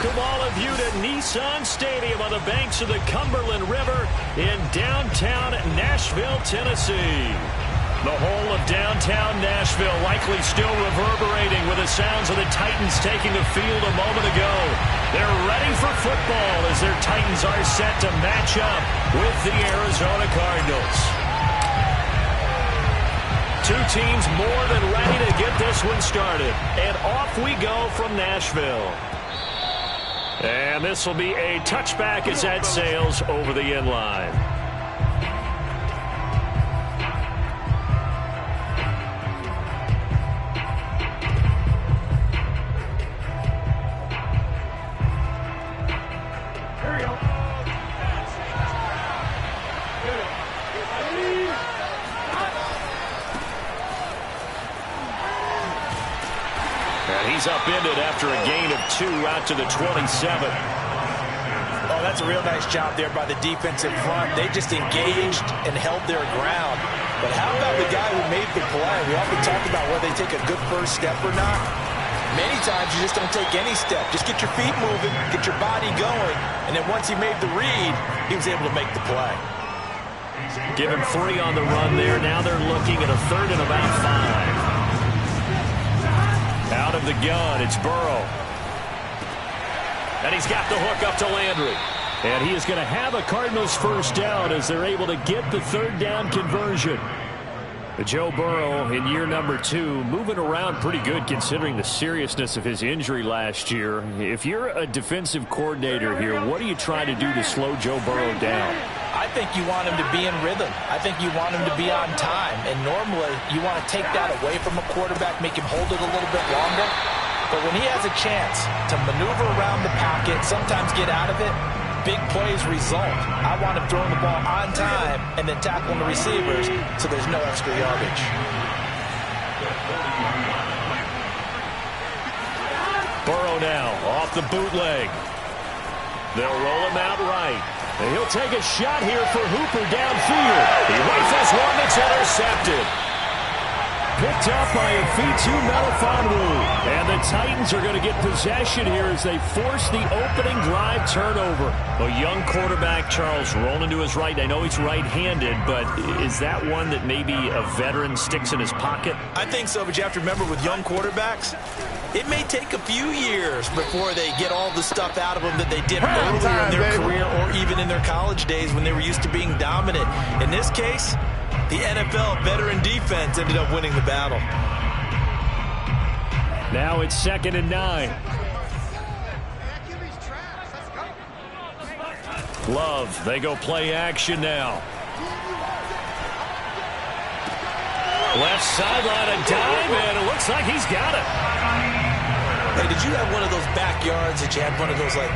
welcome all of you to Nissan Stadium on the banks of the Cumberland River in downtown Nashville, Tennessee. The whole of downtown Nashville likely still reverberating with the sounds of the Titans taking the field a moment ago. They're ready for football as their Titans are set to match up with the Arizona Cardinals. Two teams more than ready to get this one started. And off we go from Nashville. And this will be a touchback as that sails over the end line. He's upended after a gain of 2 out to the 27. Oh, that's a real nice job there by the defensive front. They just engaged and held their ground. But how about the guy who made the play? We often talk about whether they take a good first step or not. Many times you just don't take any step. Just get your feet moving, get your body going, and then once he made the read, he was able to make the play. Give him 3 on the run there. Now they're looking at a 3rd and about 5. Out of the gun, it's Burrow. And he's got the hook up to Landry. And he is going to have a Cardinals first down as they're able to get the 3rd down conversion. Joe Burrow in year number 2, moving around pretty good considering the seriousness of his injury last year. If you're a defensive coordinator here, what are you trying to do to slow Joe Burrow down? I think you want him to be in rhythm. I think you want him to be on time. And normally, you want to take that away from a quarterback, make him hold it a little bit longer. But when he has a chance to maneuver around the pocket, sometimes get out of it, big plays result. I want him throwing the ball on time and then tackling the receivers so there's no extra yardage. Burrow now off the bootleg. They'll roll him out right. And he'll take a shot here for Hooper downfield. He rifles one that's intercepted. Picked up by Afitu Melifonwu. And the Titans are going to get possession here as they force the opening drive turnover. A young quarterback, Charles, rolling to his right. I know he's right-handed, but is that one that maybe a veteran sticks in his pocket? I think so, but you have to remember with young quarterbacks, it may take a few years before they get all the stuff out of them that they did earlier in their career or even in their college days when they were used to being dominant. In this case, the NFL veteran defense ended up winning the battle. Now it's 2nd and 9. Love, they go play action now. Left sideline, a dive, and it looks like he's got it. Hey, did you have one of those backyards that you had one of those, like,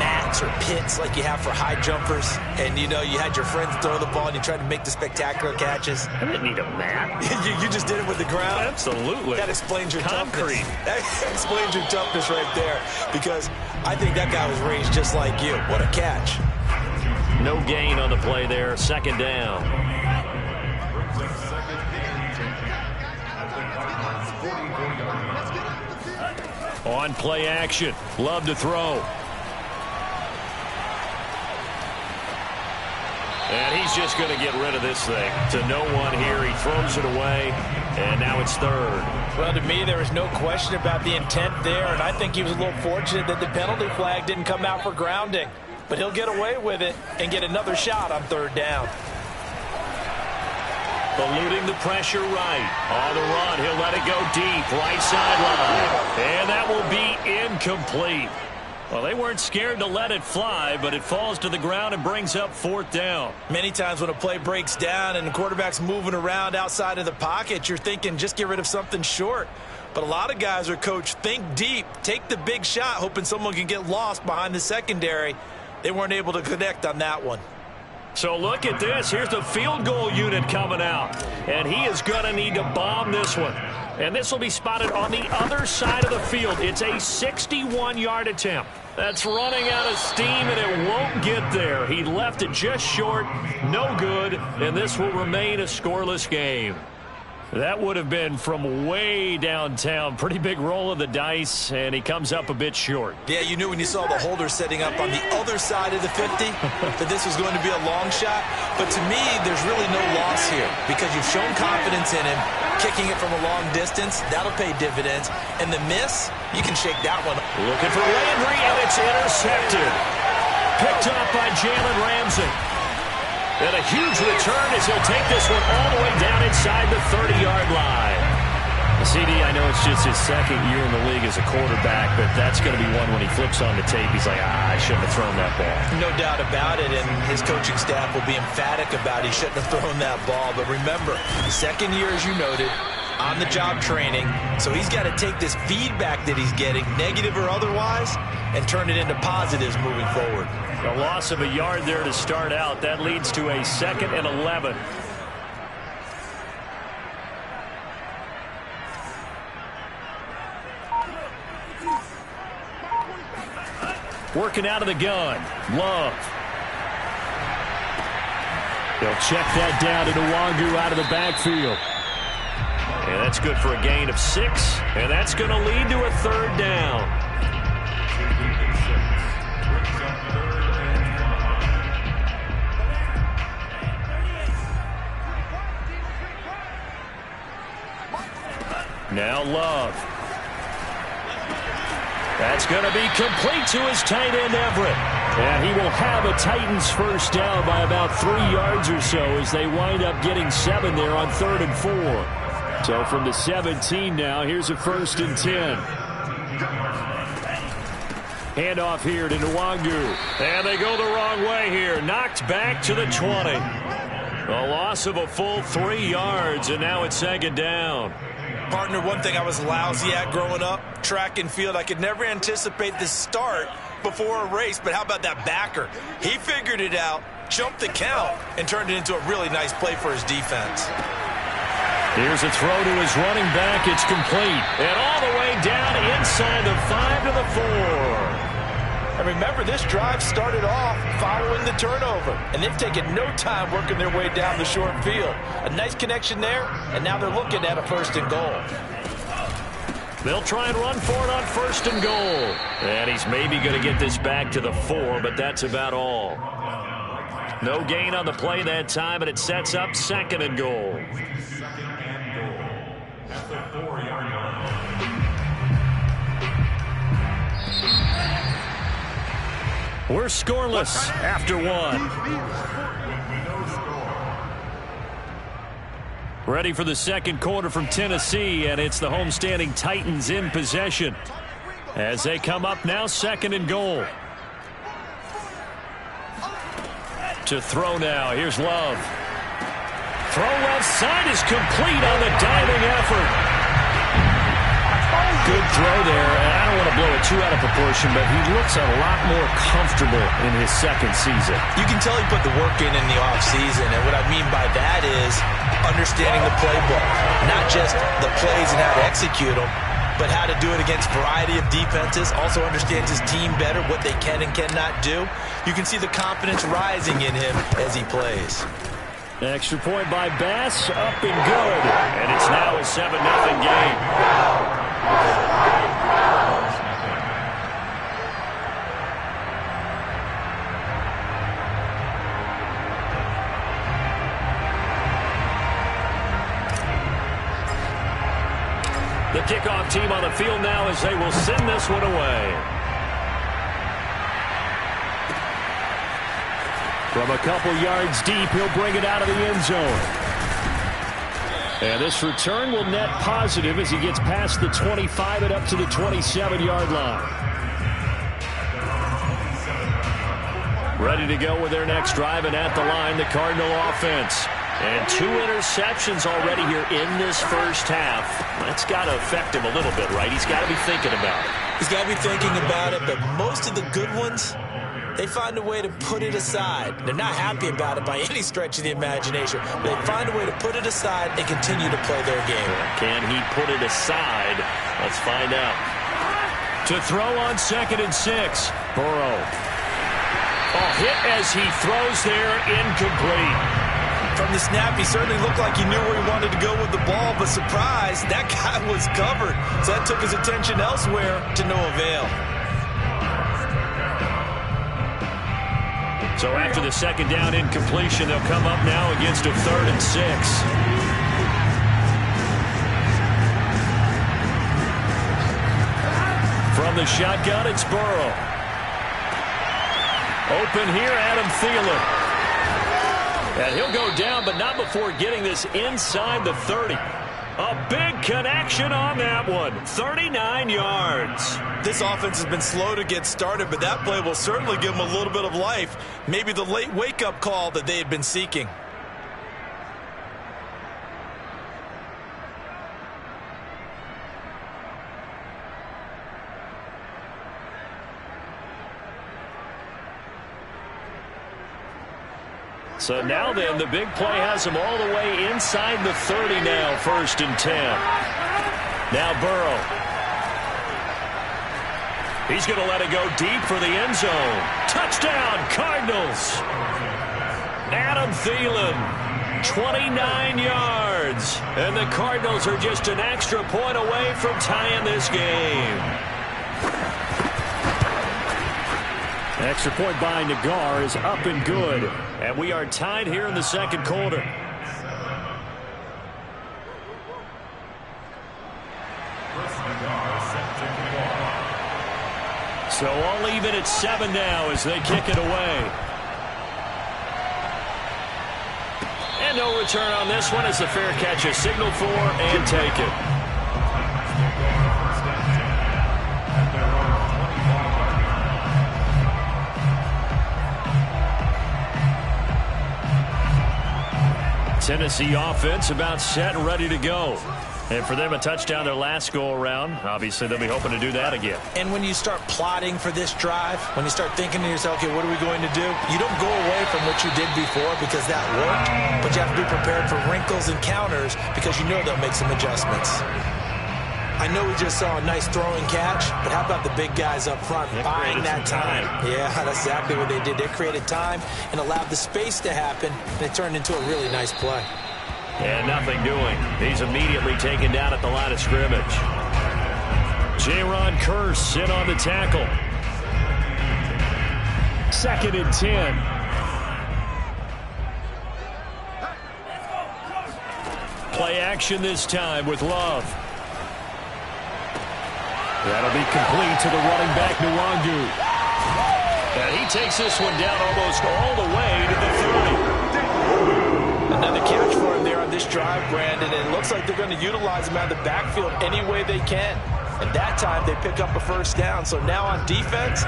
mats or pits like you have for high jumpers? And, you know, you had your friends throw the ball and you tried to make the spectacular catches? I didn't need a mat. you just did it with the ground? Absolutely. That explains your concrete. Toughness. That explains your toughness right there. Because I think that guy was raised just like you. What a catch. No gain on the play there. 2nd down. On play action. Love to throw. And he's just going to get rid of this thing. To no one here. He throws it away. And now it's 3rd. Well, to me, there was no question about the intent there. And I think he was a little fortunate that the penalty flag didn't come out for grounding. But he'll get away with it and get another shot on 3rd down. Eluding the pressure right. On the run, he'll let it go deep. Right sideline. And that will be incomplete. Well, they weren't scared to let it fly, but it falls to the ground and brings up 4th down. Many times when a play breaks down and the quarterback's moving around outside of the pocket, you're thinking just get rid of something short. But a lot of guys are coached, think deep, take the big shot, hoping someone can get lost behind the secondary. They weren't able to connect on that one. So look at this. Here's the field goal unit coming out. And he is going to need to bomb this one. And this will be spotted on the other side of the field. It's a 61-yard attempt. That's running out of steam, and it won't get there. He left it just short. No good. And this will remain a scoreless game. That would have been from way downtown. Pretty big roll of the dice, and he comes up a bit short. Yeah, you knew when you saw the holder setting up on the other side of the 50 that this was going to be a long shot. But to me, there's really no loss here because you've shown confidence in him. Kicking it from a long distance, that'll pay dividends. And the miss, you can shake that one. Looking for Landry, and it's intercepted. Picked up by Jalen Ramsey. And a huge return as he'll take this one all the way down inside the 30-yard line. CD, I know it's just his second year in the league as a quarterback, but that's going to be one when he flips on the tape. He's like, I shouldn't have thrown that ball. No doubt about it, and his coaching staff will be emphatic about he shouldn't have thrown that ball. But remember, second year, as you noted, on-the-job training, so he's got to take this feedback that he's getting, negative or otherwise, and turn it into positives moving forward. A loss of a yard there to start out. That leads to a 2nd and 11. Working out of the gun. Love. They'll check that down to Nwangu out of the backfield. And that's good for a gain of 6. And that's going to lead to a 3rd down. Now Love. That's going to be complete to his tight end, Everett. And he will have a Titans first down by about 3 yards or so as they wind up getting 7 there on 3rd and 4. So from the 17 now, here's a 1st and 10. Handoff here to Nwangu. And they go the wrong way here. Knocked back to the 20. A loss of a full 3 yards, and now it's 2nd down. Partner, one thing I was lousy at growing up, track and field, I could never anticipate the start before a race, but how about that backer? He figured it out, jumped the count, and turned it into a really nice play for his defense. Here's a throw to his running back. It's complete. And all the way down inside the 5 to the 4. And remember, this drive started off following the turnover, and they've taken no time working their way down the short field. A nice connection there, and now they're looking at a 1st and goal. They'll try and run for it on 1st and goal. And he's maybe going to get this back to the 4, but that's about all. No gain on the play that time, and it sets up 2nd and goal. At the 4-yard line. We're scoreless after 1. Ready for the 2nd quarter from Tennessee, and it's the homestanding Titans in possession as they come up now 2nd and goal. To throw now. Here's Love. Throw left side is complete on the diving effort. Good throw there, and I don't want to blow it too out of proportion, but he looks a lot more comfortable in his 2nd season. You can tell he put the work in the offseason, and what I mean by that is understanding the playbook. Not just the plays and how to execute them, but how to do it against a variety of defenses. Also understands his team better, what they can and cannot do. You can see the confidence rising in him as he plays. Extra point by Bass, up and good. And it's now a 7-0 game. The kickoff team on the field now as they will send this one away. From a couple yards deep, he'll bring it out of the end zone. And this return will net positive as he gets past the 25 and up to the 27-yard line. Ready to go with their next drive, and at the line, the Cardinal offense. And 2 interceptions already here in this first half. That's got to affect him a little bit, right? He's got to be thinking about it. He's got to be thinking about it, but most of the good ones, they find a way to put it aside. They're not happy about it by any stretch of the imagination. They find a way to put it aside and continue to play their game. Can he put it aside? Let's find out. To throw on 2nd and 6. Burrow. Oh, hit as he throws there, incomplete. From the snap, he certainly looked like he knew where he wanted to go with the ball, but surprise, that guy was covered. So that took his attention elsewhere to no avail. So after the second down incompletion, they'll come up now against a 3rd and 6. From the shotgun, it's Burrow. Open here, Adam Thielen. And he'll go down, but not before getting this inside the 30. A big connection on that one. 39 yards. This offense has been slow to get started, but that play will certainly give them a little bit of life. Maybe the late wake-up call that they had been seeking. So now then, the big play has him all the way inside the 30 now, 1st and 10. Now Burrow. He's going to let it go deep for the end zone. Touchdown, Cardinals. Adam Thielen, 29 yards. And the Cardinals are just an extra point away from tying this game. Extra point by Nagar is up and good. And we are tied here in the second quarter. So all even at 7 now as they kick it away. And no return on this one as the fair catch is signaled for and taken. Tennessee offense about set and ready to go. And for them, a touchdown their last go-around. Obviously, they'll be hoping to do that again. And when you start plotting for this drive, when you start thinking to yourself, okay, what are we going to do? You don't go away from what you did before because that worked, but you have to be prepared for wrinkles and counters because you know they'll make some adjustments. I know we just saw a nice throwing catch, but how about the big guys up front buying that time? Yeah, that's exactly what they did. They created time and allowed the space to happen, and it turned into a really nice play. And nothing doing. He's immediately taken down at the line of scrimmage. Jaron Kearse in on the tackle. 2nd and 10. Play action this time with Love. That'll be complete to the running back, Nwangu. And he takes this one down almost all the way to the 30. Another catch for him there on this drive, Brandon, and it looks like they're going to utilize him out of the backfield any way they can. And that time they pick up a 1st down. So now on defense,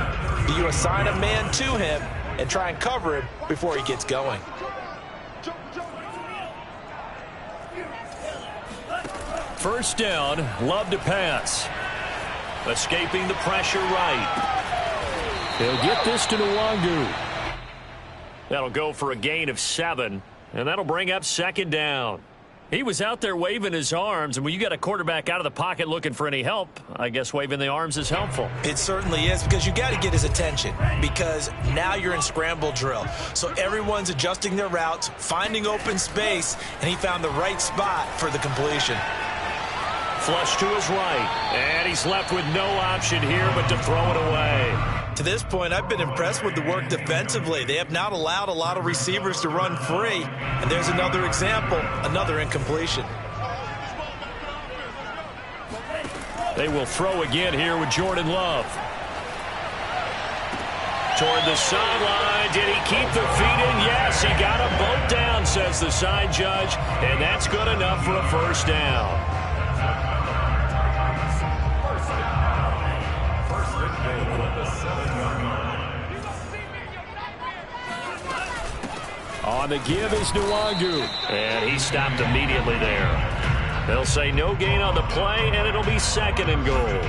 do you assign a man to him and try and cover him before he gets going? First down, Love to pass. Escaping the pressure right. He'll get this to Nwangu. That'll go for a gain of 7, and that'll bring up 2nd down. He was out there waving his arms, and when you got a quarterback out of the pocket looking for any help, I guess waving the arms is helpful. It certainly is, because you got to get his attention, because now you're in scramble drill. So everyone's adjusting their routes, finding open space, and he found the right spot for the completion. Flush to his right, and he's left with no option here but to throw it away. To this point, I've been impressed with the work defensively. They have not allowed a lot of receivers to run free. And there's another example, another incompletion. They will throw again here with Jordan Love. Toward the sideline. Did he keep the feet in? Yes, he got them both down, says the side judge. And that's good enough for a 1st down. On the give is Nwangu. And he stopped immediately there. They'll say no gain on the play, and it'll be 2nd and goal.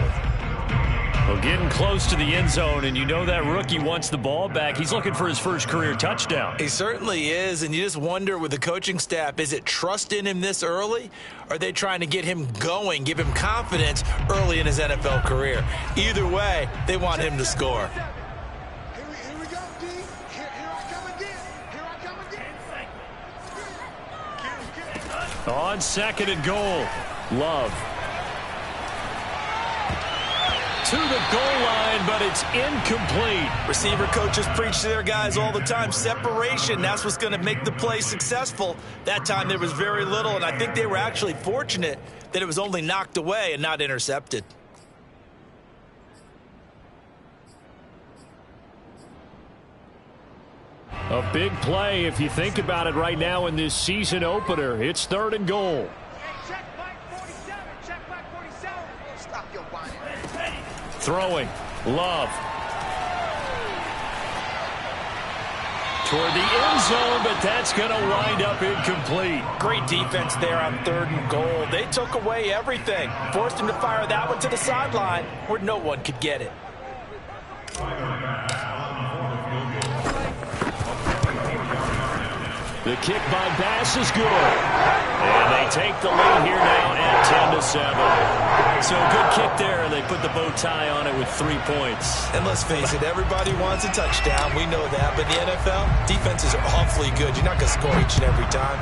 Well, getting close to the end zone, and you know that rookie wants the ball back. He's looking for his first career touchdown. He certainly is, and you just wonder with the coaching staff, is it trust in him this early? Or are they trying to get him going, give him confidence early in his NFL career? Either way, they want him to score. On 2nd and goal, Love. To the goal line, but it's incomplete. Receiver coaches preach to their guys all the time. Separation, that's what's going to make the play successful. That time there was very little, and I think they were actually fortunate that it was only knocked away and not intercepted. A big play if you think about it right now in this season opener. It's 3rd and goal. Throwing, Love. Toward the end zone, but that's going to wind up incomplete. Great defense there on 3rd and goal. They took away everything. Forced him to fire that one to the sideline where no one could get it. The kick by Bass is good. And they take the lead here now at 10-7. So good kick there, and they put the bow tie on it with 3 points. And let's face it, everybody wants a touchdown. We know that. But in the NFL, defenses are awfully good. You're not going to score each and every time.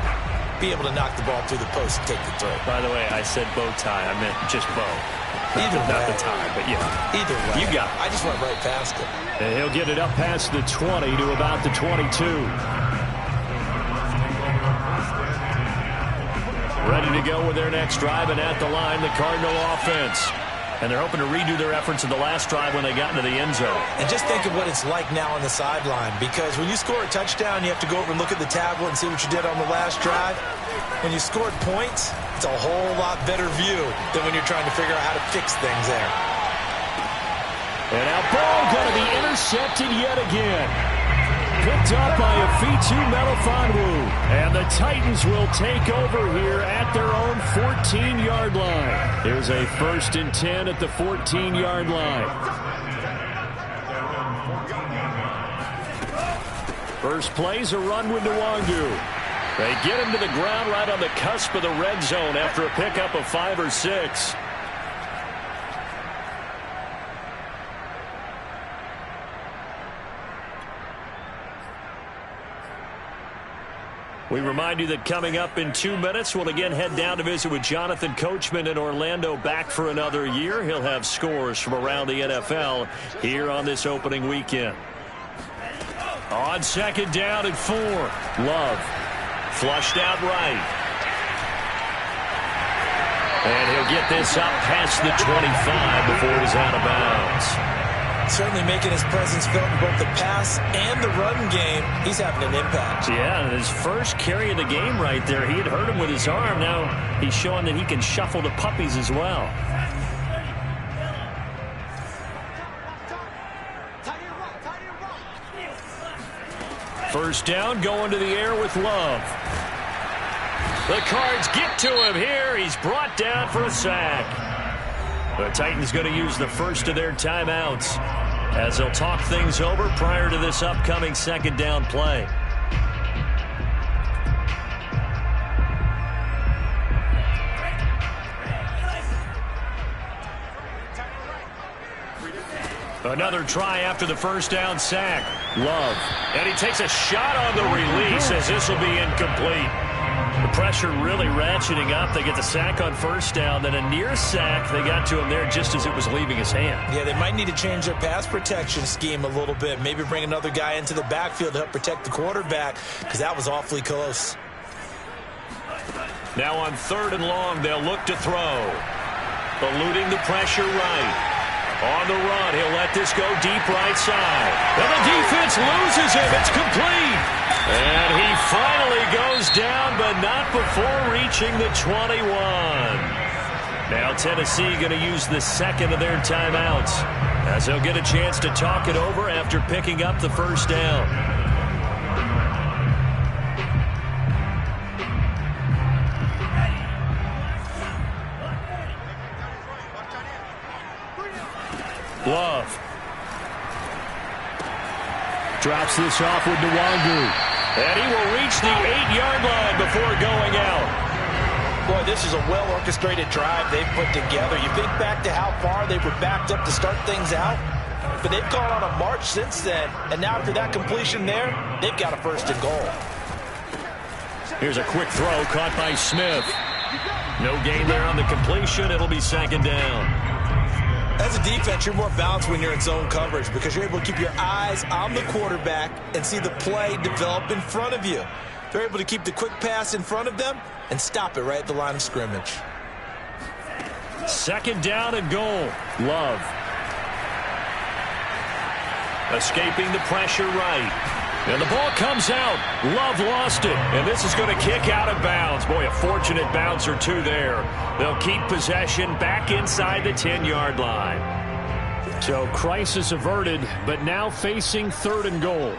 Be able to knock the ball through the post and take the throw. By the way, I said bow tie. I meant just bow. Either way. Not the tie, but yeah. Either way. You got it. I just went right past it. And he'll get it up past the 20 to about the 22. Ready to go with their next drive, and at the line, the Cardinal offense. And they're hoping to redo their efforts in the last drive when they got into the end zone. And just think of what it's like now on the sideline, because when you score a touchdown, you have to go over and look at the tablet and see what you did on the last drive. When you scored points, it's a whole lot better view than when you're trying to figure out how to fix things there. And now ball going to be intercepted yet again. Picked up by Afitu Melifonwu. And the Titans will take over here at their own 14-yard line. Here's a 1st and 10 at the 14-yard line. First play's a run with Nwangu. They get him to the ground right on the cusp of the red zone after a pickup of 5 or 6. We remind you that coming up in 2 minutes, we'll again head down to visit with Jonathan Coachman in Orlando, back for another year. He'll have scores from around the NFL here on this opening weekend. On 2nd down and 4, Love. Flushed out right. And he'll get this up past the 25 before he's out of bounds. Certainly making his presence felt in both the pass and the run game. He's having an impact. Yeah, his first carry of the game right there. He had hurt him with his arm. Now he's showing that he can shuffle the puppies as well. First down, going to the air with Love. The Cards get to him here. He's brought down for a sack. The Titans going to use the first of their timeouts as they'll talk things over prior to this upcoming 2nd down play. Another try after the first down sack. Love. And he takes a shot on the release as this will be incomplete. The pressure really ratcheting up. They get the sack on first down, then a near sack. They got to him there just as it was leaving his hand. Yeah, they might need to change their pass protection scheme a little bit. Maybe bring another guy into the backfield to help protect the quarterback, because that was awfully close. Now on 3rd and long, they'll look to throw. Eluding the pressure right. On the run, he'll let this go deep right side. And the defense loses him. It's complete. And he finally goes down, but not before reaching the 21. Now Tennessee going to use the 2nd of their timeouts as they'll get a chance to talk it over after picking up the first down. Love. Drops this off with Nwangu. And he will reach the 8-yard line before going out. Boy, this is a well-orchestrated drive they've put together. You think back to how far they were backed up to start things out, but they've gone on a march since then. And now after that completion there, they've got a 1st and goal. Here's a quick throw caught by Smith. No gain there on the completion. It'll be second down. As a defense, you're more balanced when you're in zone coverage because you're able to keep your eyes on the quarterback and see the play develop in front of you. They're able to keep the quick pass in front of them and stop it right at the line of scrimmage. Second down and goal. Love. Escaping the pressure right. And the ball comes out. Love lost it. And this is going to kick out of bounds. Boy, a fortunate bounce or two there. They'll keep possession back inside the 10-yard line. So crisis averted, but now facing third and goal.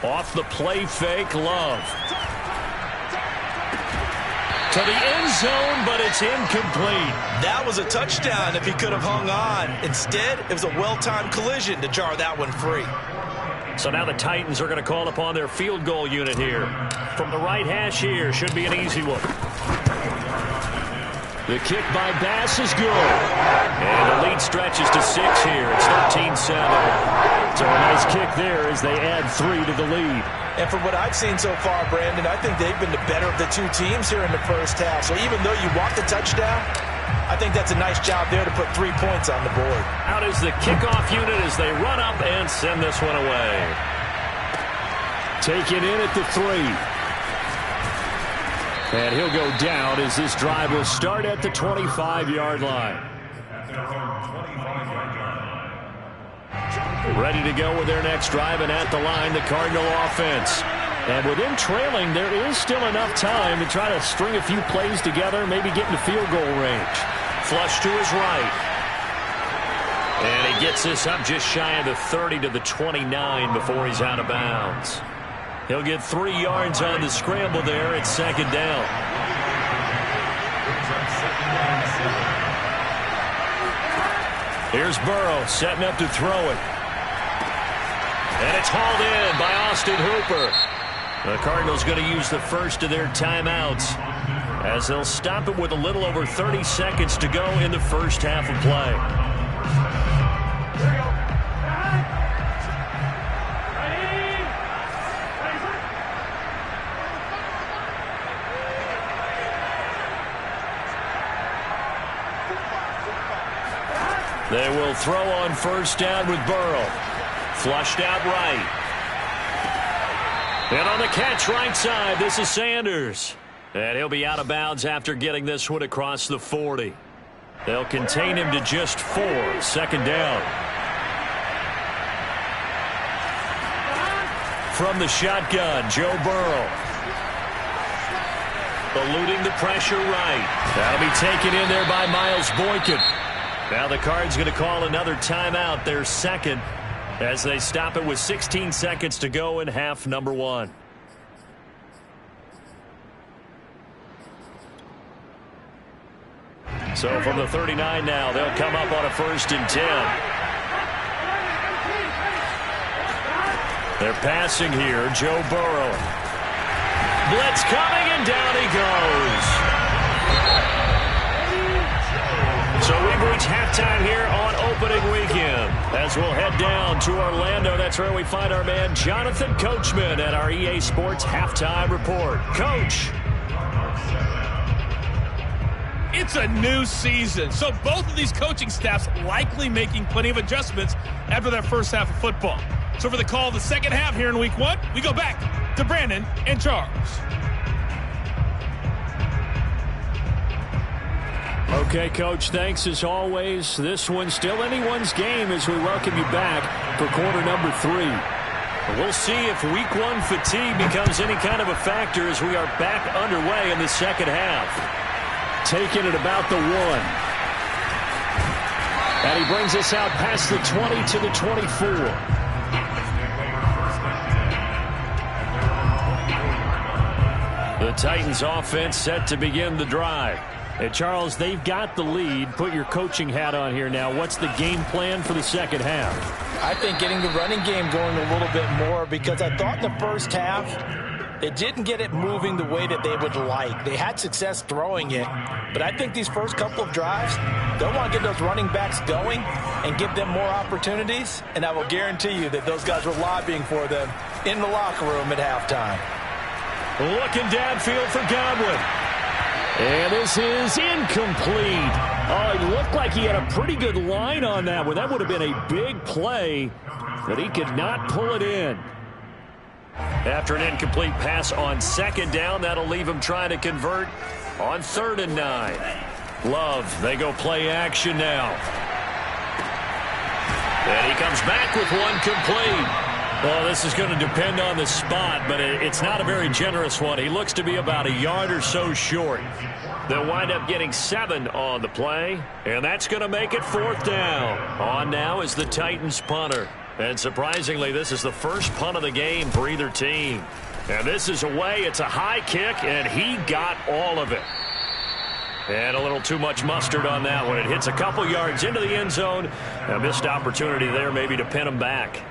Off the play fake, Love. To the end zone, but it's incomplete. That was a touchdown if he could have hung on. Instead, it was a well-timed collision to jar that one free. So now the Titans are going to call upon their field goal unit here. From the right hash here, should be an easy one. The kick by Bass is good. And the lead stretches to 6 here. It's 13-7. So a nice kick there as they add 3 to the lead. And from what I've seen so far, Brandon, I think they've been the better of the two teams here in the first half. So even though you want the touchdown, I think that's a nice job there to put 3 points on the board. Out is the kickoff unit as they run up and send this one away. Taken in at the 3. And he'll go down as this drive will start at the 25-yard line. Ready to go with their next drive, and at the line, the Cardinal offense. And with them trailing, there is still enough time to try to string a few plays together, maybe get into field goal range. Flush to his right. And he gets this up just shy of the 30 to the 29 before he's out of bounds. He'll get 3 yards on the scramble there at second down. Here's Burrow setting up to throw it. And it's hauled in by Austin Hooper. The Cardinals going to use the first of their timeouts as they'll stop it with a little over 30 seconds to go in the first half of play. They will throw on first down with Burrow. Flushed out right. And on the catch right side, this is Sanders. And he'll be out of bounds after getting this one across the 40. They'll contain him to just 4. Second down. From the shotgun, Joe Burrow. Eluding the pressure right. That'll be taken in there by Miles Boykin. Now the Cards going to call another timeout, their second, as they stop it with 16 seconds to go in half number 1. So from the 39 now, they'll come up on a 1st and 10. They're passing here, Joe Burrow. Blitz coming, and down he goes. So we've reached halftime here on opening weekend. As we'll head down to Orlando, that's where we find our man Jonathan Coachman at our EA Sports Halftime Report. Coach. It's a new season, so both of these coaching staffs likely making plenty of adjustments after their first half of football. So for the call of the second half here in week 1, we go back to Brandon and Charles. Okay, Coach, thanks as always. This one's still anyone's game as we welcome you back for quarter number 3. We'll see if week 1 fatigue becomes any kind of a factor as we are back underway in the second half. Taking it about the 1. And he brings us out past the 20 to the 24. The Titans offense set to begin the drive. Hey, Charles, they've got the lead. Put your coaching hat on here now. What's the game plan for the second half? I think getting the running game going a little bit more, because I thought in the first half they didn't get it moving the way that they would like. They had success throwing it, but I think these first couple of drives, they'll want to get those running backs going and give them more opportunities, and I will guarantee you that those guys were lobbying for them in the locker room at halftime. Looking downfield for Godwin. And this is incomplete. Oh, it looked like he had a pretty good line on that one. That would have been a big play, but he could not pull it in. After an incomplete pass on second down, that'll leave him trying to convert on 3rd and 9. Love, they go play action now. And he comes back with one complete. Well, this is going to depend on the spot, but it's not a very generous one. He looks to be about a yard or so short. They'll wind up getting 7 on the play, and that's going to make it 4th down. On now is the Titans punter. And surprisingly, this is the first punt of the game for either team. And this is away. It's a high kick, and he got all of it. And a little too much mustard on that one. It hits a couple yards into the end zone. A missed opportunity there maybe to pin him back.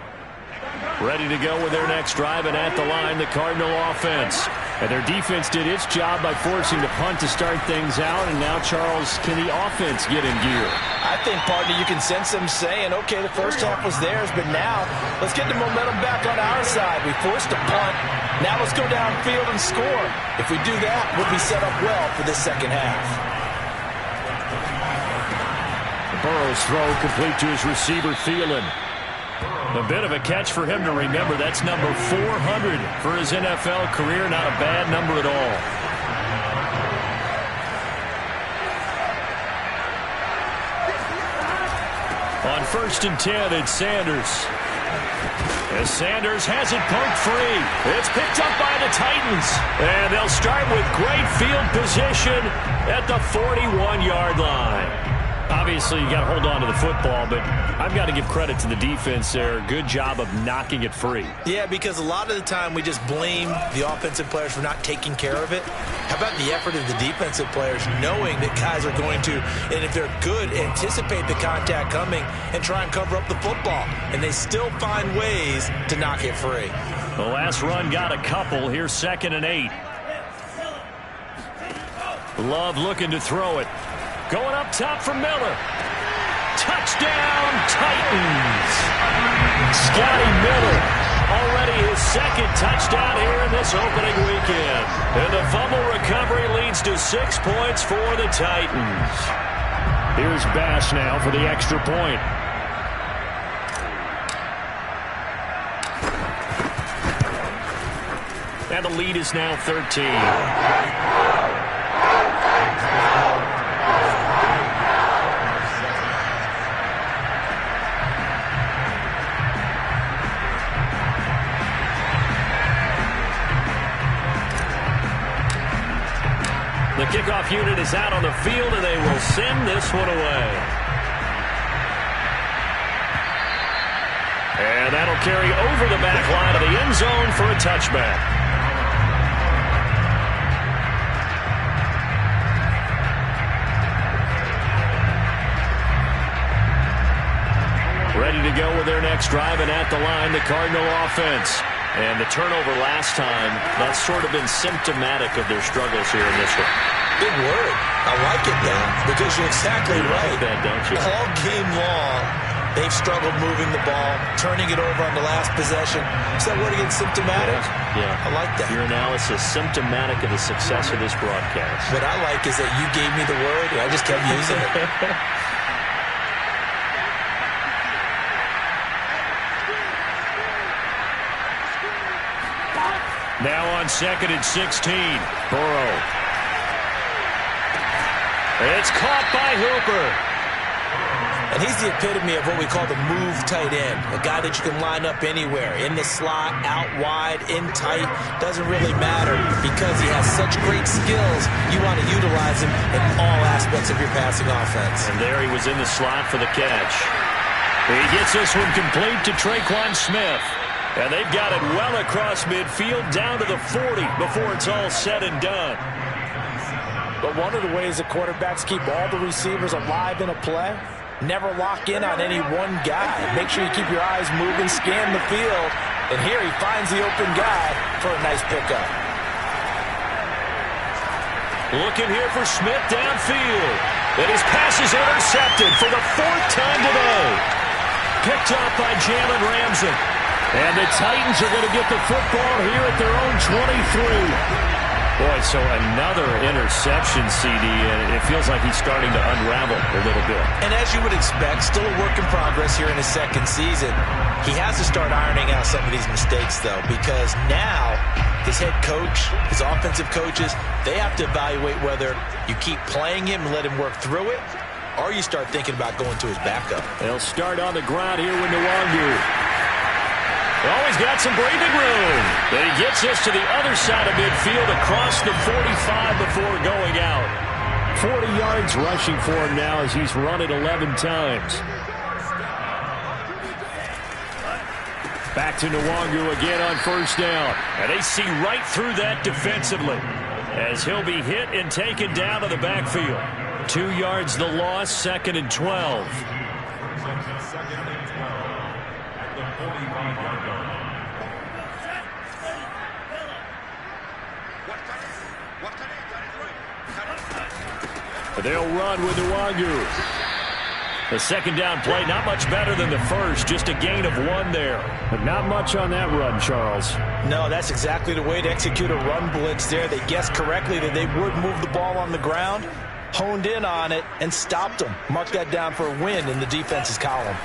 Ready to go with their next drive, and at the line, the Cardinal offense. And their defense did its job by forcing the punt to start things out, and now, Charles, can the offense get in gear? I think, partner, you can sense them saying, okay, the first half was theirs, but now let's get the momentum back on our side. We forced a punt. Now let's go downfield and score. If we do that, we'll be set up well for this second half. Burrow's throw complete to his receiver, Thielen. A bit of a catch for him to remember. That's number 400 for his NFL career. Not a bad number at all. On 1st and 10, it's Sanders. As Sanders has it poked free. It's picked up by the Titans. And they'll start with great field position at the 41-yard line. Obviously, you got to hold on to the football, but I've got to give credit to the defense there. Good job of knocking it free. Yeah, because a lot of the time we just blame the offensive players for not taking care of it. How about the effort of the defensive players knowing that guys are going to, and if they're good, anticipate the contact coming and try and cover up the football. And they still find ways to knock it free. The last run got a couple. Here's 2nd and 8. Love looking to throw it. Going up top for Miller. Touchdown, Titans. Scotty Miller, already his 2nd touchdown here in this opening weekend. And the fumble recovery leads to 6 points for the Titans. Here's Bass now for the extra point. And the lead is now 13. The kickoff unit is out on the field, and they will send this one away. And that'll carry over the back line of the end zone for a touchback. Ready to go with their next drive, and at the line, the Cardinal offense. And the turnover last time, that's sort of been symptomatic of their struggles here in this one. Big word. I like it, Dan, because you're exactly right. Like that, don't you? All game long, they've struggled moving the ball, turning it over on the last possession. Is that word again, symptomatic? Yeah. I like that. Your analysis, symptomatic of the success of this broadcast. What I like is that you gave me the word, and I just kept using it. Now on 2nd and 16, Burrow. It's caught by Hooper. And he's the epitome of what we call the move tight end. A guy that you can line up anywhere. In the slot, out wide, in tight. Doesn't really matter because he has such great skills. You want to utilize him in all aspects of your passing offense. And there he was in the slot for the catch. He gets this one complete to Traquan Smith. And they've got it well across midfield down to the 40 before it's all said and done. But one of the ways that quarterbacks keep all the receivers alive in a play, never lock in on any one guy. Make sure you keep your eyes moving, scan the field. And here he finds the open guy for a nice pickup. Looking here for Smith downfield. And his pass is intercepted for the 4th time today. Picked up by Jalen Ramsey. And the Titans are going to get the football here at their own 23. Boy, so another interception, CD, and it feels like he's starting to unravel a little bit. And as you would expect, still a work in progress here in his second season. He has to start ironing out some of these mistakes, though, because now his head coach, his offensive coaches, they have to evaluate whether you keep playing him and let him work through it, or you start thinking about going to his backup. They'll start on the ground here with Nwangu. Oh, he's got some breathing room. But he gets us to the other side of midfield across the 45 before going out. 40 yards rushing for him now as he's run it 11 times. Back to Nwangu again on first down. And they see right through that defensively as he'll be hit and taken down to the backfield. 2 yards the loss, 2nd and 12. They'll run with Nwangu. The second down play, not much better than the first, just a gain of 1 there. But not much on that run, Charles. No, that's exactly the way to execute a run blitz there. They guessed correctly that they would move the ball on the ground, honed in on it, and stopped them. Mark that down for a win in the defense's column.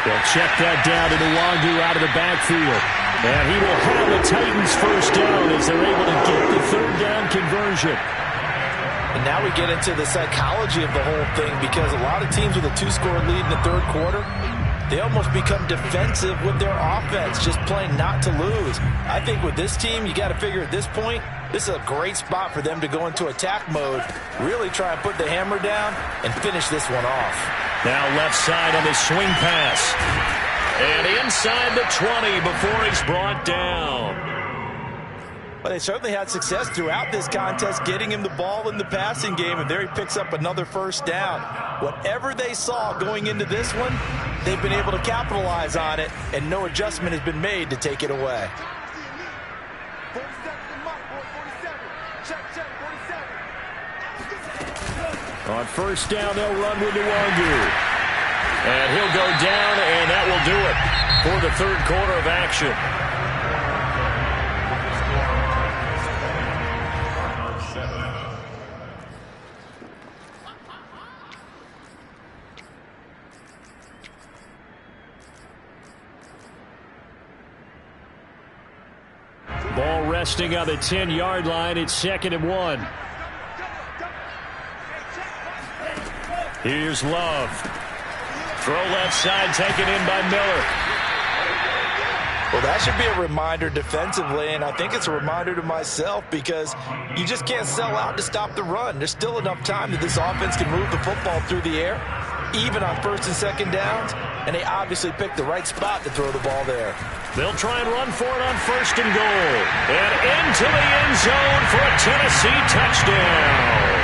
They'll check that down to Nwangu out of the backfield. And he will have the Titans first down as they're able to get the third down conversion. And now we get into the psychology of the whole thing, because a lot of teams with a 2-score lead in the third quarter, they almost become defensive with their offense, just playing not to lose. I think with this team, you got to figure at this point, this is a great spot for them to go into attack mode, really try and put the hammer down and finish this one off. Now left side on the swing pass. And inside the 20 before he's brought down. Well, they certainly had success throughout this contest getting him the ball in the passing game, and there he picks up another first down. Whatever they saw going into this one, they've been able to capitalize on it, and no adjustment has been made to take it away. On first down, they'll run with Nwangu. And he'll go down, and that will do it for the third quarter of action. Ball resting on the 10-yard line. It's 2nd and 1. Here's Love. Throw left side, taken in by Miller. Well, that should be a reminder defensively, and I think it's a reminder to myself, because you just can't sell out to stop the run. There's still enough time that this offense can move the football through the air, even on first and second downs, and they obviously picked the right spot to throw the ball there. They'll try and run for it on first and goal. And into the end zone for a Tennessee touchdown.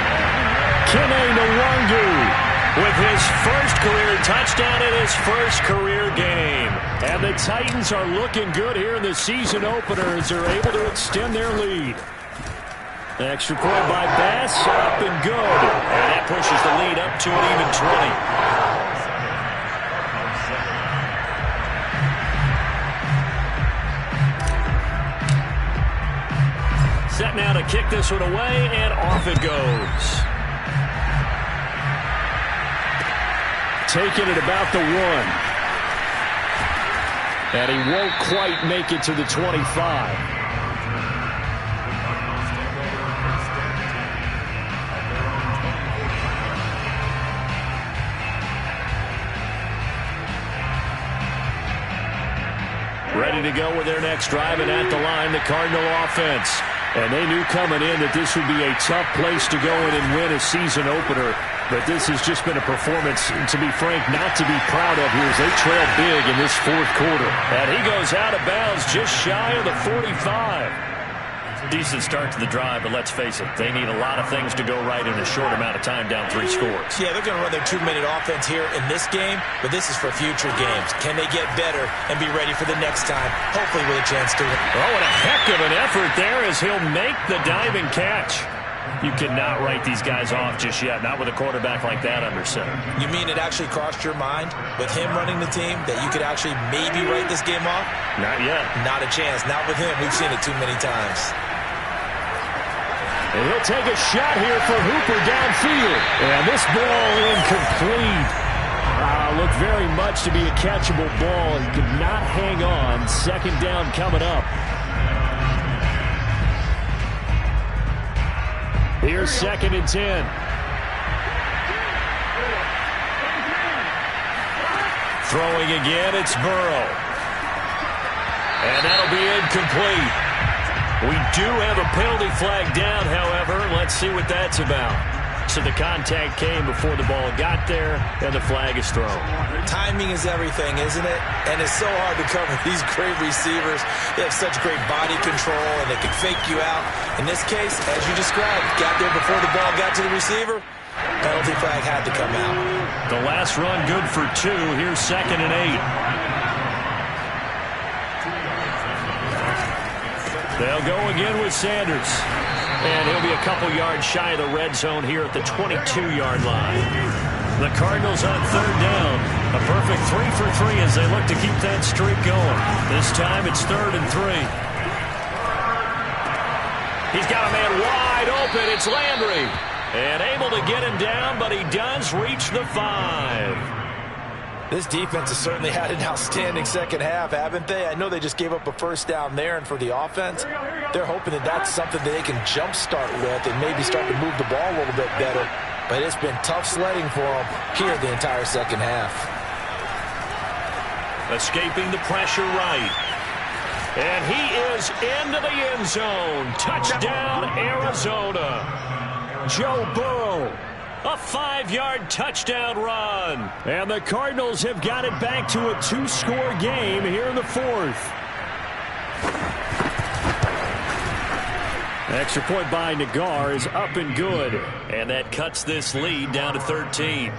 Kene Nwangu with his first career touchdown in his first career game. And the Titans are looking good here in the season opener as they're able to extend their lead. Extra point by Bass, up and good. And that pushes the lead up to an even 20. Set now to kick this one away, and off it goes. Taking it about the 1. And he won't quite make it to the 25. Ready to go with their next drive, and at the line, the Cardinal offense. And they knew coming in that this would be a tough place to go in and win a season opener. But this has just been a performance, to be frank, not to be proud of here as they trail big in this fourth quarter. And he goes out of bounds just shy of the 45. Decent start to the drive, but let's face it, they need a lot of things to go right in a short amount of time, down 3 scores. Yeah, they're going to run their 2-minute offense here in this game, but this is for future games. Can they get better and be ready for the next time, hopefully with a chance to win? Oh, and a heck of an effort there as he'll make the diving catch. You cannot write these guys off just yet, not with a quarterback like that under center. You mean it actually crossed your mind with him running the team that you could actually maybe write this game off? Not yet. Not a chance. Not with him. We've seen it too many times. And he'll take a shot here for Hooper downfield. And this ball incomplete. Looked very much to be a catchable ball. He could not hang on. Second down coming up. Here's 2nd and 10. Throwing again, it's Burrow. And that'll be incomplete. We do have a penalty flag down, however. Let's see what that's about. So the contact came before the ball got there, and the flag is thrown. Timing is everything, isn't it? And it's so hard to cover these great receivers. They have such great body control, and they can fake you out. In this case, as you described, got there before the ball got to the receiver. Penalty flag had to come out. The last run good for 2. Here's 2nd and 8. They'll go again with Sanders. And he'll be a couple yards shy of the red zone here at the 22-yard line. The Cardinals on 3rd down. A perfect 3 for 3 as they look to keep that streak going. This time it's 3rd and 3. He's got a man wide open. It's Landry. And able to get him down, but he does reach the 5. This defense has certainly had an outstanding second half, haven't they? I know they just gave up a first down there, and for the offense, they're hoping that that's something that they can jumpstart with and maybe start to move the ball a little bit better. But it's been tough sledding for them here the entire second half. Escaping the pressure right. And he is into the end zone. Touchdown, Arizona. Joe Burrow. A 5-yard touchdown run. And the Cardinals have got it back to a 2-score game here in the 4th. Extra point by Nagar is up and good. And that cuts this lead down to 13.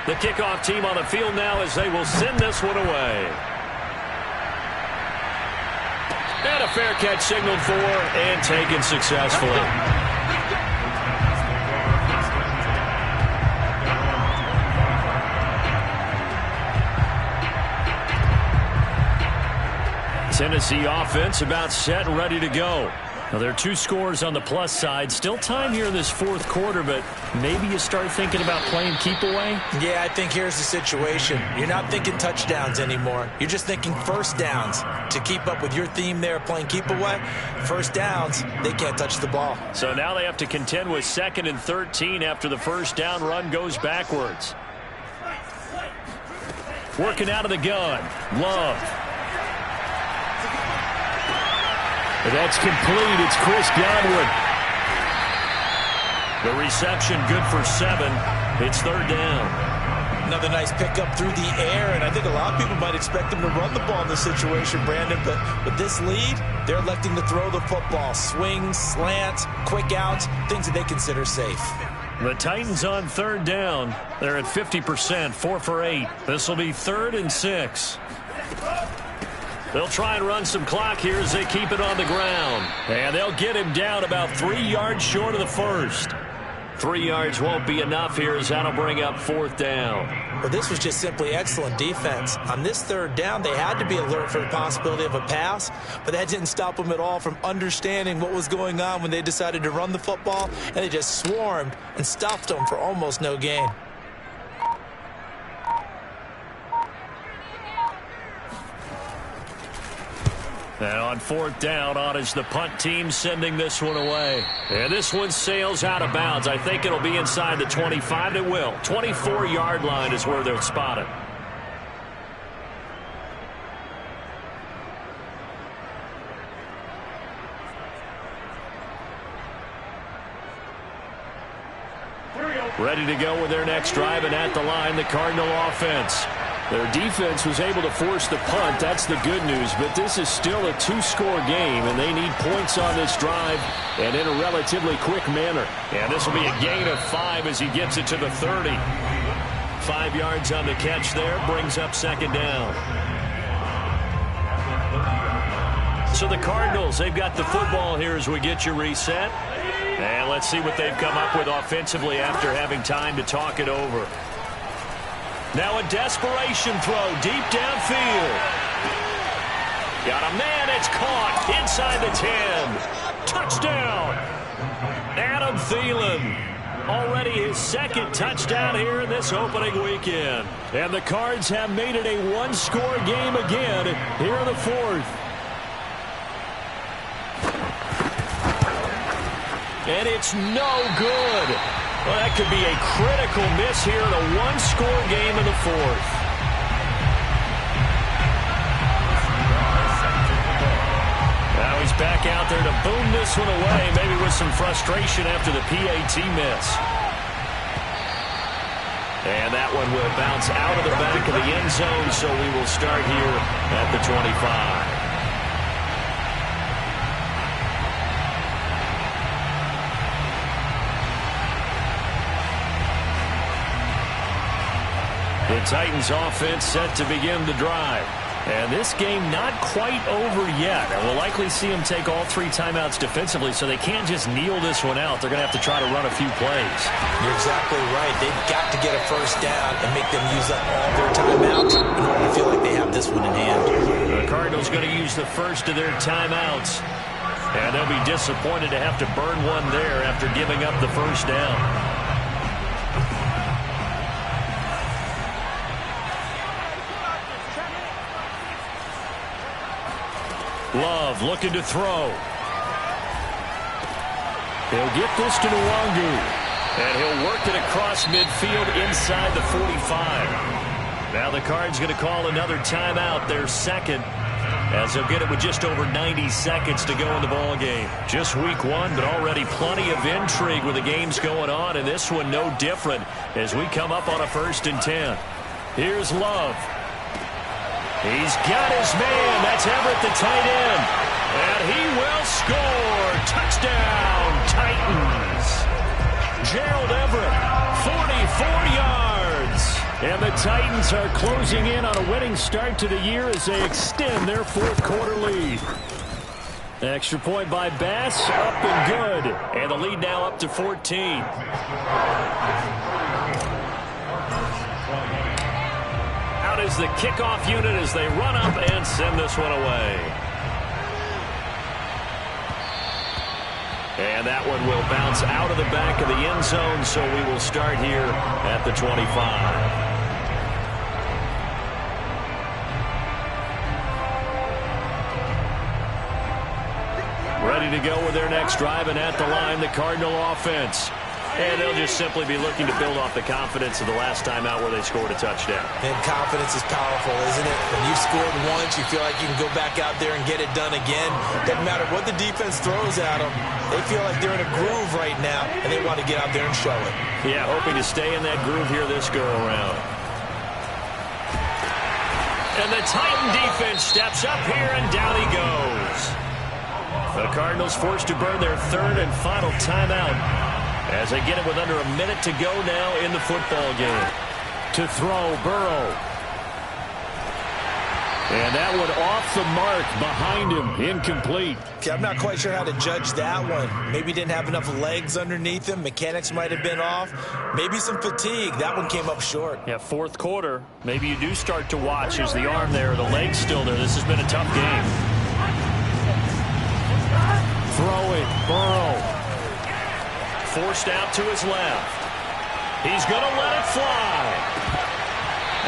The kickoff team on the field now as they will send this one away. And a fair catch signaled for and taken successfully. Tennessee offense about set and ready to go. Now, there are 2 scores on the plus side. Still time here in this 4th quarter, but maybe you start thinking about playing keep away? Yeah, I think here's the situation. You're not thinking touchdowns anymore. You're just thinking first downs. To keep up with your theme there, playing keep away, first downs, they can't touch the ball. So now they have to contend with 2nd and 13 after the first down run goes backwards. Working out of the gun. Love. That's complete. It's Chris Godwin. The reception good for 7. It's 3rd down. Another nice pickup through the air, and I think a lot of people might expect them to run the ball in this situation, Brandon, but with this lead, they're electing to throw the football. Swings, slants, quick outs, things that they consider safe. The Titans on 3rd down. They're at 50%, 4 for 8. This will be 3rd and 6. They'll try and run some clock here as they keep it on the ground. And they'll get him down about 3 yards short of the first. 3 yards won't be enough here as that'll bring up 4th down. Well, this was just simply excellent defense. On this 3rd down, they had to be alert for the possibility of a pass, but that didn't stop them at all from understanding what was going on when they decided to run the football, and they just swarmed and stuffed them for almost no gain. And on 4th down, on is the punt team sending this one away. And this one sails out of bounds. I think it'll be inside the 25. It will. 24-yard line is where they're spotted. Ready to go with their next drive, and at the line, the Cardinal offense. Their defense was able to force the punt. That's the good news. But this is still a 2-score game, and they need points on this drive and in a relatively quick manner. And this will be a gain of 5 as he gets it to the 30. 5 yards on the catch there. Brings up second down. So the Cardinals, they've got the football here as we get you reset. And let's see what they've come up with offensively after having time to talk it over. Now a desperation throw deep downfield. Got a man, it's caught inside the 10. Touchdown. Adam Thielen. Already his second touchdown here in this opening weekend. And the Cards have made it a one-score game again here in the fourth. And it's no good. Well, that could be a critical miss here in a one-score game in the fourth. Now he's back out there to boom this one away, maybe with some frustration after the PAT miss. And that one will bounce out of the back of the end zone, so we will start here at the 25. The Titans offense set to begin the drive. And this game not quite over yet. And we'll likely see them take all 3 timeouts defensively, so they can't just kneel this one out. They're going to have to try to run a few plays. You're exactly right. They've got to get a first down and make them use up all their timeouts in order to feel like they have this one in hand. The Cardinals going to use the first of their timeouts. And they'll be disappointed to have to burn one there after giving up the first down. Love looking to throw. He'll get this to Nwangu. And he'll work it across midfield inside the 45. Now the Cards going to call another timeout, their second, as they'll get it with just over 90 seconds to go in the ball game. Just week 1, but already plenty of intrigue with the games going on, and this one no different as we come up on a 1st and 10. Here's Love. He's got his man. That's Everett, the tight end. And he will score. Touchdown, Titans. Gerald Everett, 44 yards. And the Titans are closing in on a winning start to the year as they extend their 4th quarter lead. Extra point by Bass, up and good. And the lead now up to 14. Is the kickoff unit as they run up and send this one away. And that one will bounce out of the back of the end zone, so we will start here at the 25. Ready to go with their next drive, and at the line, the Cardinal offense. And they'll just simply be looking to build off the confidence of the last time out where they scored a touchdown. And confidence is powerful, isn't it? When you've scored once, you feel like you can go back out there and get it done again. Doesn't matter what the defense throws at them. They feel like they're in a groove right now, and they want to get out there and show it. Yeah, hoping to stay in that groove here this go-around. And the Titan defense steps up here, and down he goes. The Cardinals forced to burn their 3rd and final timeout, as they get it with under a minute to go now in the football game. To throw, Burrow. And that one off the mark behind him, incomplete. Okay, I'm not quite sure how to judge that one. Maybe didn't have enough legs underneath him. Mechanics might have been off. Maybe some fatigue. That one came up short. Yeah, 4th quarter. Maybe you do start to watch as the arm there, the leg's still there. This has been a tough game. Throw it, Burrow. Forced out to his left. He's going to let it fly.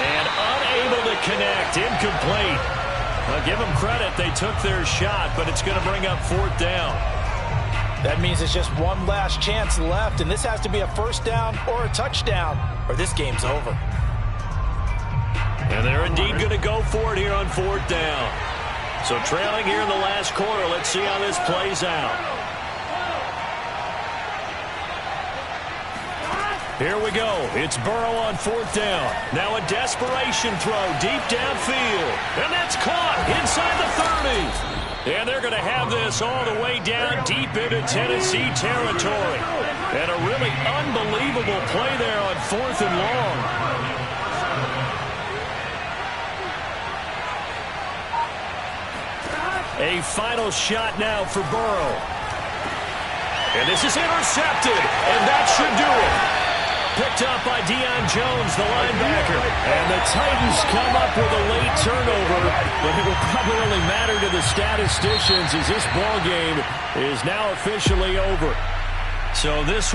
And unable to connect. Incomplete. Well, give them credit. They took their shot, but it's going to bring up 4th down. That means it's just one last chance left, and this has to be a first down or a touchdown, or this game's over. And they're indeed going to go for it here on 4th down. So trailing here in the last quarter. Let's see how this plays out. Here we go. It's Burrow on 4th down. Now a desperation throw deep downfield. And that's caught inside the 30. And they're going to have this all the way down deep into Tennessee territory. And a really unbelievable play there on 4th and long. A final shot now for Burrow. And this is intercepted, and that should do it. Picked up by Deion Jones, the linebacker. And the Titans come up with a late turnover, but it will probably only matter to the statisticians as this ball game is now officially over. So this